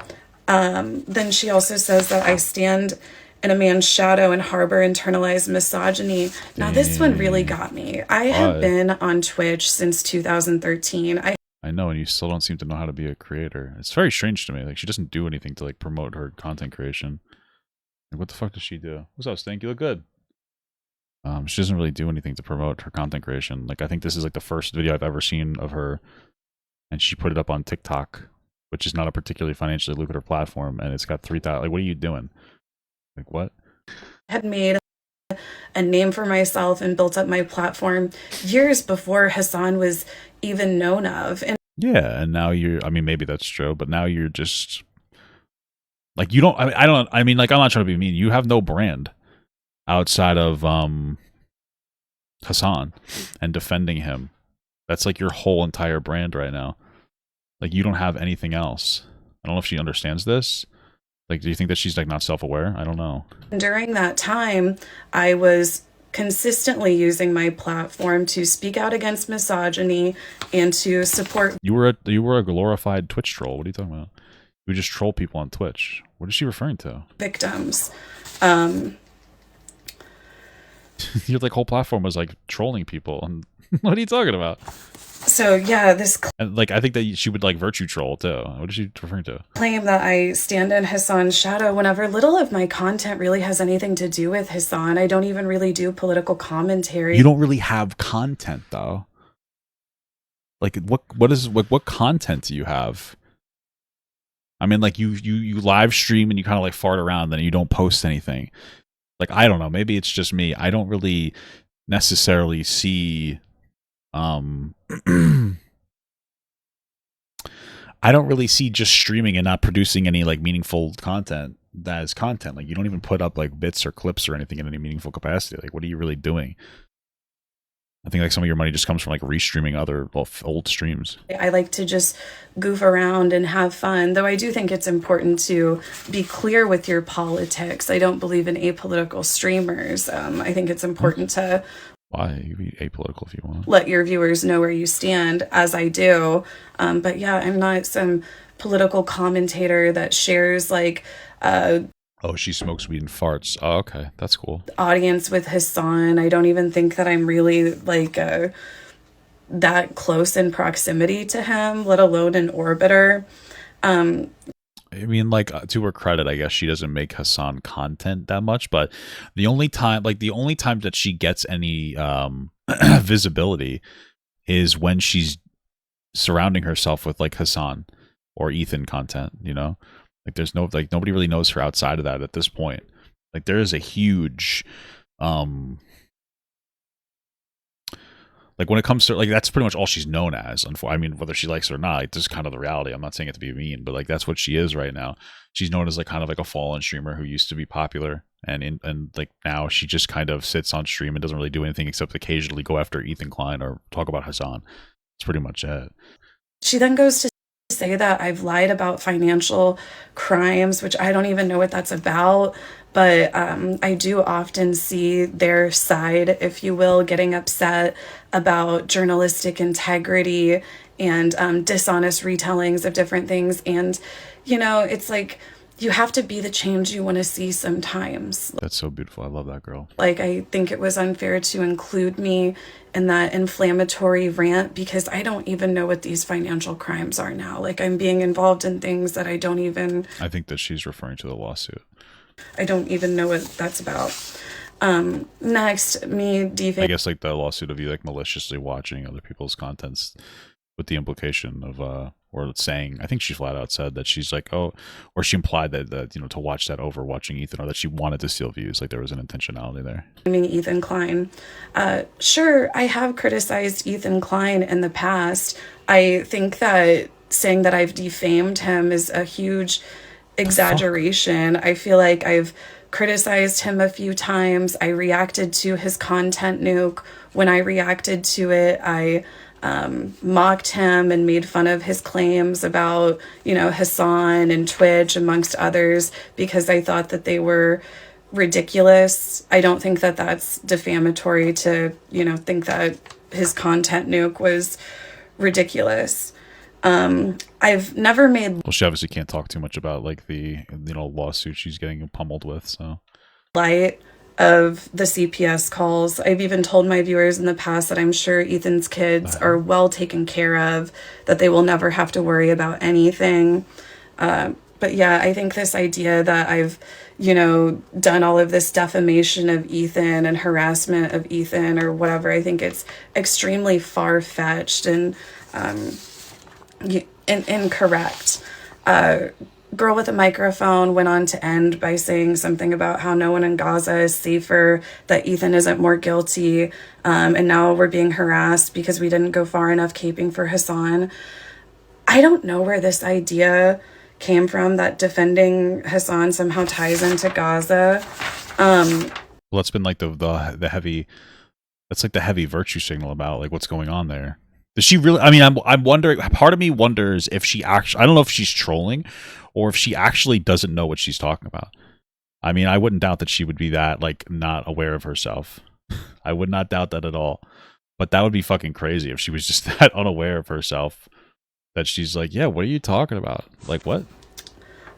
Then she also says that I stand in a man's shadow and harbor internalized misogyny. Now, this one really got me. I have been on Twitch since 2013. I know, and you still don't seem to know how to be a creator. It's very strange to me. Like, she doesn't do anything to like promote her content creation. Like, what the fuck does she do? What's up, Stank? You look good. She doesn't really do anything to promote her content creation. Like, I think this is like the first video I've ever seen of her, and she put it up on TikTok, which is not a particularly financially lucrative platform, and it's got 3,000. Like, what are you doing? Like, what? had made a name for myself and built up my platform years before Hassan was even known of. And Yeah, and now I mean, maybe that's true, but now you're just like, you don't. I mean, like, I'm not trying to be mean. You have no brand outside of Hassan and defending him. That's like your whole entire brand right now. Like, you don't have anything else. I don't know if she understands this. Like, do you think that she's like not self-aware? I don't know. during that time, I was consistently using my platform to speak out against misogyny and to support. You were a glorified Twitch troll. What are you talking about? You would just troll people on Twitch. What is she referring to? Victims. Your like whole platform was like trolling people. And what are you talking about? So yeah, this And like, I think that she would like virtue troll too. What is she referring to? claim that I stand in Hassan's shadow whenever little of my content really has anything to do with Hassan. I don't even really do political commentary. You don't really have content though. Like, what content do you have? I mean, like, you live stream and you kind of like fart around, then you don't post anything. Like, I don't know, maybe it's just me. I don't really necessarily see I don't really see just streaming and not producing any like meaningful content that is content. Like, you don't even put up like bits or clips or anything in any meaningful capacity. Like, what are you really doing? I think like some of your money just comes from like restreaming other old streams. I like to just goof around and have fun, though I do think it's important to be clear with your politics. I don't believe in apolitical streamers. I think it's important to Why? You can be apolitical if you want. let your viewers know where you stand, as I do. But yeah, I'm not some political commentator that shares like Oh, she smokes weed and farts. Oh, okay. That's cool. audience with Hassan. I don't even think that I'm really like that close in proximity to him, let alone an orbiter. I mean, like, to her credit, I guess she doesn't make Hassan content that much, but the only time that she gets any visibility is when she's surrounding herself with like Hassan or Ethan content, you know? Like, there's nobody really knows her outside of that at this point. Like, there is a huge like, when it comes to like, that's pretty much all she's known as. I mean, whether she likes it or not, like, this is kind of the reality. I'm not saying it to be mean, but like, that's what she is right now. She's known as like kind of like a fallen streamer who used to be popular, and like now she just kind of sits on stream and doesn't really do anything except occasionally go after Ethan Klein or talk about Hassan. That's pretty much it. She then goes to say that I've lied about financial crimes, which I don't even know what that's about. But I do often see their side, if you will, getting upset about journalistic integrity and dishonest retellings of different things. And, you know, it's like, you have to be the change you want to see sometimes. That's so beautiful. I love that girl. Like, I think it was unfair to include me in that inflammatory rant because I don't even know what these financial crimes are now. Like, I'm being involved in things that I don't even... I think that she's referring to the lawsuit. I don't even know what that's about. Next, me defaming... I guess like the lawsuit of you like maliciously watching other people's contents with the implication of or saying, I think she flat out said that she's like, oh, or she implied that to watch that over watching Ethan, or that she wanted to steal views, like there was an intentionality there. Ethan Klein. Sure, I have criticized Ethan Klein in the past. I think that saying that I've defamed him is a huge exaggeration. I feel like I've criticized him a few times. I reacted to his content nuke. When I reacted to it, I mocked him and made fun of his claims about, Hassan and Twitch, amongst others, because I thought that they were ridiculous. I don't think that that's defamatory to, think that his content nuke was ridiculous. I've never made... Well, she obviously can't talk too much about, like, the, lawsuit she's getting pummeled with, so... light of the CPS calls. I've even told my viewers in the past that I'm sure Ethan's kids are well taken care of, that they will never have to worry about anything. But yeah, I think this idea that I've, done all of this defamation of Ethan and harassment of Ethan or whatever, I think it's extremely far-fetched and incorrect. Girl with a Microphone went on to end by saying something about how no one in Gaza is safer, that Ethan isn't more guilty, and now we're being harassed because we didn't go far enough caping for Hassan. I don't know where this idea came from, that defending Hassan somehow ties into Gaza. Well, that's been like the heavy, that's like the heavy virtue signal about like what's going on there. Does she really? I mean, I'm wondering. Part of me wonders if she actually. I don't know if she's trolling, or if she actually doesn't know what she's talking about. I mean, I wouldn't doubt that she would be that like not aware of herself. I would not doubt that at all. But that would be fucking crazy if she was just that unaware of herself that she's like, yeah, what are you talking about? Like what?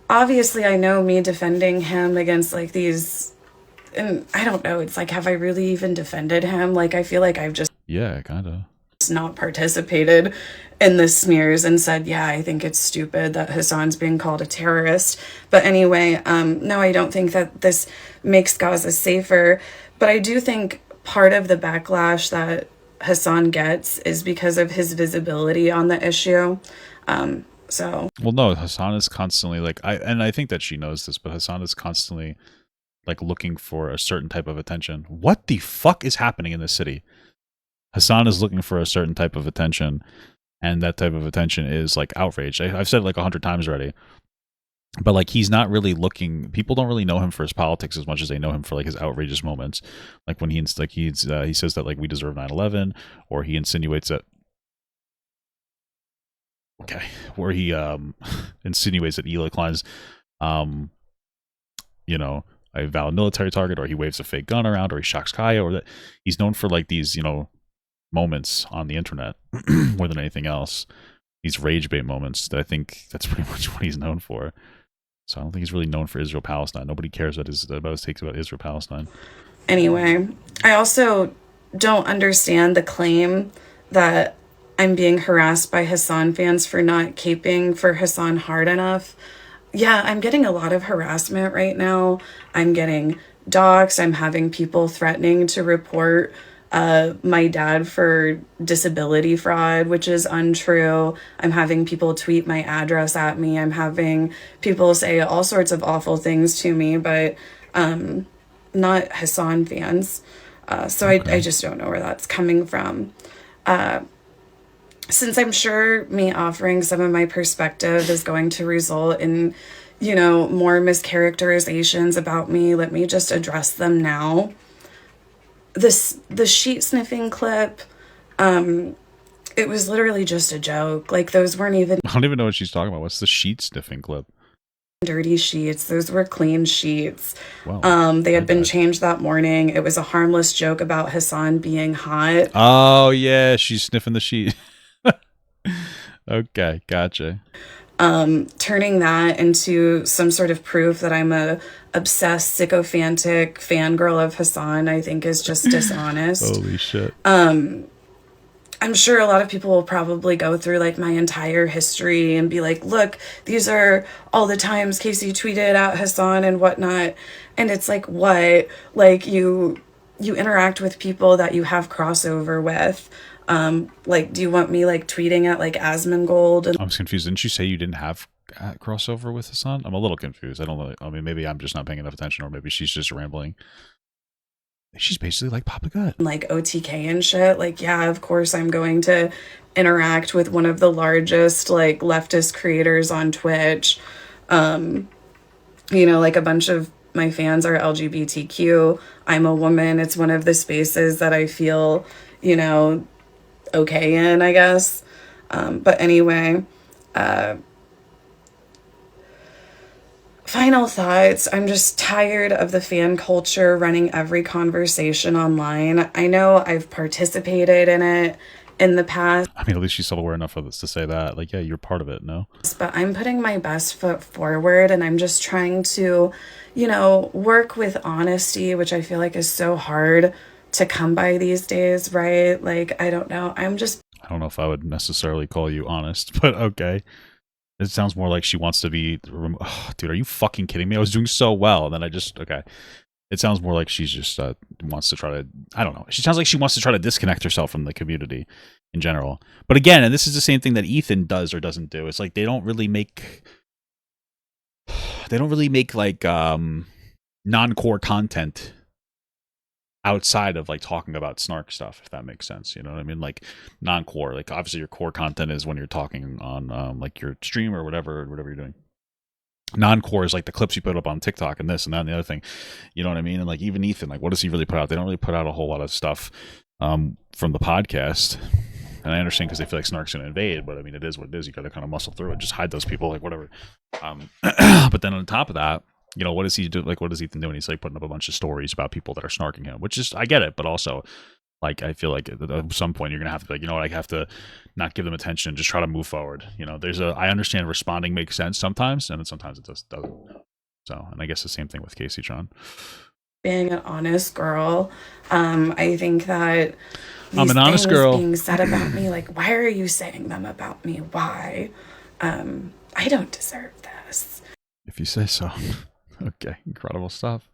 Obviously, I know me defending him against like these, and I don't know. It's like, have I really even defended him? Like, I feel like I've just kind of not participated in the smears and said, yeah, I think it's stupid that Hassan's being called a terrorist. But anyway, no, I don't think that this makes Gaza safer. But I do think part of the backlash that Hassan gets is because of his visibility on the issue. Well, no, Hassan is constantly like, I think that she knows this, but Hassan is constantly like looking for a certain type of attention. What the fuck is happening in this city? Hassan is looking for a certain type of attention, and that type of attention is like outrage. I've said it like 100 times already, but like he's not really looking. People don't really know him for his politics as much as they know him for like his outrageous moments, like when he says that like we deserve 9/11, or he insinuates that. Okay, where he insinuates that Eli Klein's, a valid military target, or he waves a fake gun around, or he shocks Kaya, or that he's known for like these, moments on the internet more than anything else. These rage bait moments that I think that's pretty much what he's known for. So I don't think he's really known for Israel-Palestine. Nobody cares about his takes about Israel-Palestine. Anyway, I also don't understand the claim that I'm being harassed by Hassan fans for not caping for Hassan hard enough. Yeah, I'm getting a lot of harassment right now. I'm getting doxxed. I'm having people threatening to report my dad for disability fraud, which is untrue. I'm having people tweet my address at me. I'm having people say all sorts of awful things to me, but not Hassan fans. Okay. I just don't know where that's coming from. Since I'm sure me offering some of my perspective is going to result in, more mischaracterizations about me, let me just address them now. The sheet sniffing clip, it was literally just a joke. Like, those weren't even... I don't even know what she's talking about. What's the sheet sniffing clip? Dirty sheets. Those were clean sheets. Wow. They had been changed that morning. It was a harmless joke about Hassan being hot. Oh, yeah. She's sniffing the sheet. Okay, gotcha. Turning that into some sort of proof that I'm a obsessed, sycophantic fangirl of Hassan, I think is just dishonest. Holy shit. I'm sure a lot of people will probably go through like my entire history and be like, look, these are all the times Casey tweeted at Hassan and whatnot. And it's like, what? Like you interact with people that you have crossover with. Like, do you want me like tweeting at like Asmongold? And I'm confused. Didn't you say you didn't have crossover with Hassan? I'm a little confused. I don't know. I mean, maybe I'm just not paying enough attention, or maybe she's just rambling. She's basically like Papa Gut. Like OTK and shit. Like, yeah, of course I'm going to interact with one of the largest like leftist creators on Twitch. You know, like a bunch of my fans are LGBTQ. I'm a woman. It's one of the spaces that I feel, you know, okay in, I guess. But anyway, final thoughts. I'm just tired of the fan culture running every conversation online. I know I've participated in it in the past. I mean, at least she's self-aware enough of this to say that. Like, yeah, you're part of it, no? But I'm putting my best foot forward, and I'm just trying to, you know, work with honesty, which I feel like is so hard to come by these days, right? Like, I don't know. I don't know if I would necessarily call you honest, but okay. It sounds more like she wants to be... Oh, dude, are you fucking kidding me? I was doing so well, and then I just... Okay. It sounds more like she's just wants to try to... I don't know. She sounds like she wants to try to disconnect herself from the community in general. But again, and this is the same thing that Ethan does or doesn't do. It's like they don't really make... They don't really make, like, non-core content outside of, like, talking about snark stuff, if that makes sense. You know what I mean? Like, non-core. Like, obviously your core content is when you're talking on, like, your stream or whatever you're doing. Non-core is like the clips you put up on TikTok and this and that and the other thing. You know what I mean? And like even Ethan, like what does he really put out? They don't really put out a whole lot of stuff from the podcast. And I understand because they feel like Snark's going to invade, but I mean, it is what it is. You got to kind of muscle through it, just hide those people, like whatever. But then on top of that, you know, what does he do? Like, what does Ethan do? And he's like putting up a bunch of stories about people that are snarking him, which is, I get it, but also like, I feel like at some point you're going to have to be like, you know what, I have to not give them attention and just try to move forward. You know, I understand responding makes sense sometimes, and then sometimes it just doesn't. So, and I guess the same thing with Kaceytron. Being an honest girl, I think that I'm an honest girl being said about me, like, why are you saying them about me? Why? I don't deserve this. If you say so. Okay, incredible stuff.